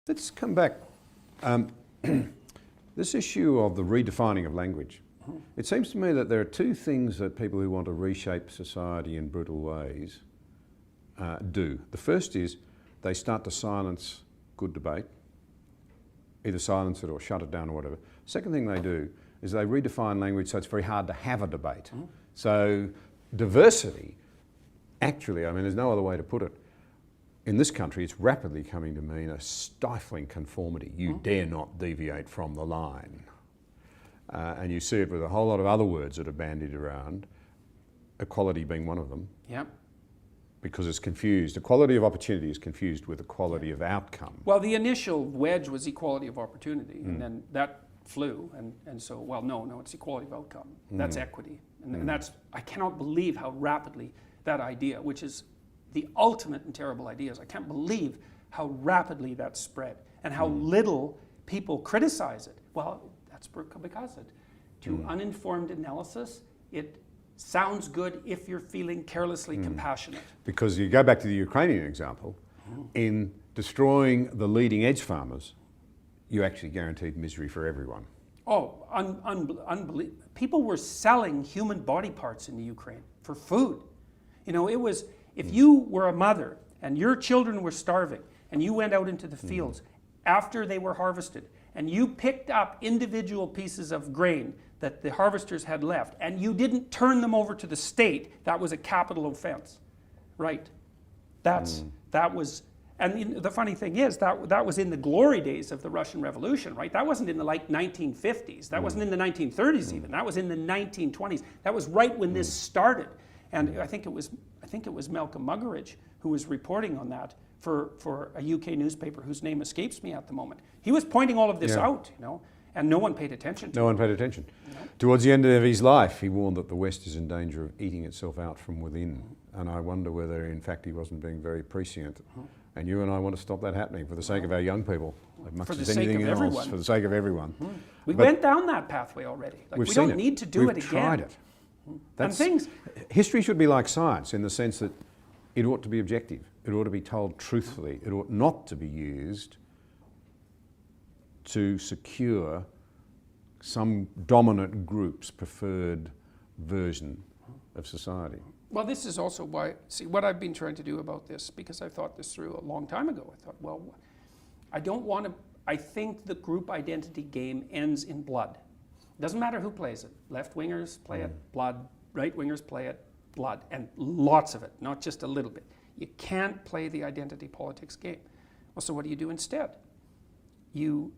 Let's come back. This issue of the redefining of language. It seems to me that there are two things that people who want to reshape society in brutal ways do. The first is they start to silence good debate, either silence it or shut it down or whatever. Second thing they do is they redefine language so it's very hard to have a debate. So diversity, actually, I mean, there's no other way to put it. In this country, it's rapidly coming to mean a stifling conformity. You dare not deviate from the line. And you see it with a whole lot of other words that are bandied around, equality being one of them. Yeah. Because it's confused. Equality of opportunity is confused with equality of outcome. Well, the initial wedge was equality of opportunity, and then that flew, and so, well, no, it's equality of outcome. That's equity. And that's, I cannot believe how rapidly that idea, which is the ultimate in terrible ideas, I can't believe how rapidly that spread and how little people criticize it. Well, that's because to uninformed analysis, it sounds good if you're feeling carelessly compassionate. Because you go back to the Ukrainian example, in destroying the leading edge farmers, you actually guaranteed misery for everyone. Oh, unbelievable. People were selling human body parts in the Ukraine for food. You know, it was, if you were a mother and your children were starving and you went out into the fields after they were harvested and you picked up individual pieces of grain that the harvesters had left and you didn't turn them over to the state, that was a capital offense, right? That was, and the funny thing is that was in the glory days of the Russian Revolution, right? That wasn't in the like 1950s, that wasn't in the 1930s even, that was in the 1920s. That was right when this started. And I think it was Malcolm Muggeridge who was reporting on that for a UK newspaper whose name escapes me at the moment. He was pointing all of this out, you know, and no one paid attention to it. No one paid attention. Towards the end of his life, he warned that the West is in danger of eating itself out from within. And I wonder whether, in fact, he wasn't being very prescient. And you and I want to stop that happening for the sake of our young people, as much as anything else, for the sake of everyone. We went down that pathway already. Like, we don't need to do it again. We've tried it. History should be like science in the sense that it ought to be objective. It ought to be told truthfully. It ought not to be used to secure some dominant group's preferred version of society. Well, this is also why, see, what I've been trying to do about this, because I thought this through a long time ago. I thought, well, I think the group identity game ends in blood. It doesn't matter who plays it. Left-wingers play it, blood. Right-wingers play it, blood. And lots of it, not just a little bit. You can't play the identity politics game. Well, so what do you do instead? You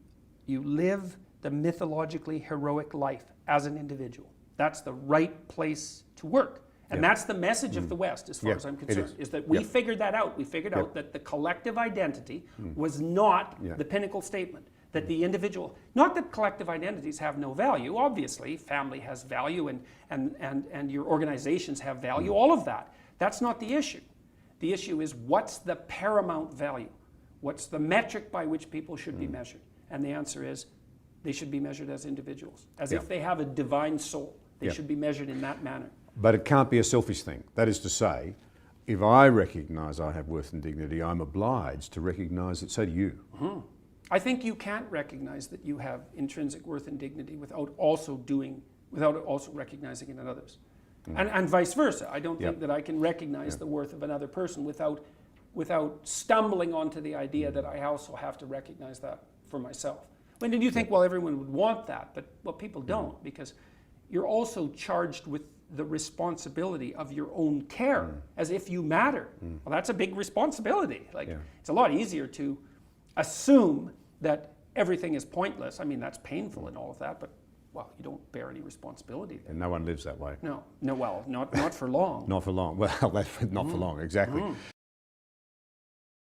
live the mythologically heroic life as an individual. That's the right place to work. And that's the message of the West, as far as I'm concerned, is that we figured that out. We figured out that the collective identity was not the pinnacle statement. That the individual, not that collective identities have no value, obviously, family has value and your organizations have value, all of that. That's not the issue. The issue is what's the paramount value? What's the metric by which people should be measured? And the answer is they should be measured as individuals, as if they have a divine soul. They should be measured in that manner. But it can't be a selfish thing. That is to say, if I recognise I have worth and dignity, I'm obliged to recognise that so do you. I think you can't recognize that you have intrinsic worth and dignity without also recognizing it in others. And vice versa. I don't think that I can recognize the worth of another person without stumbling onto the idea that I also have to recognize that for myself. When did you think, well, everyone would want that, but well, people don't, because you're also charged with the responsibility of your own care, as if you matter. Well, that's a big responsibility. It's a lot easier to assume that everything is pointless. I mean, that's painful and all of that, but well, you don't bear any responsibility there. And no one lives that way. No, well, not for long. Not for long. Well, not for long, exactly.